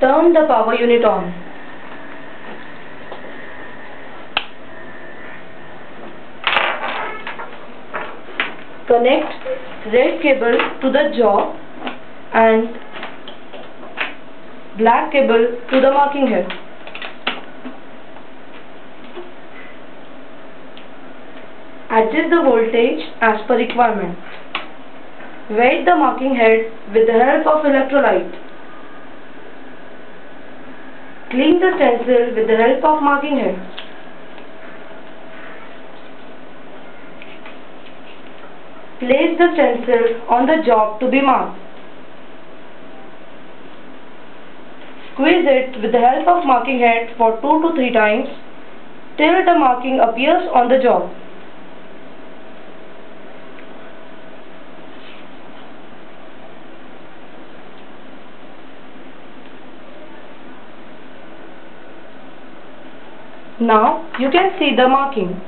Turn the power unit on. Connect red cable to the jaw and black cable to the marking head. Adjust the voltage as per requirement. Weight the marking head with the help of electrolyte. Clean the stencil with the help of marking head. Place the stencil on the job to be marked. Squeeze it with the help of marking head for 2 to 3 times till the marking appears on the job. Now you can see the marking.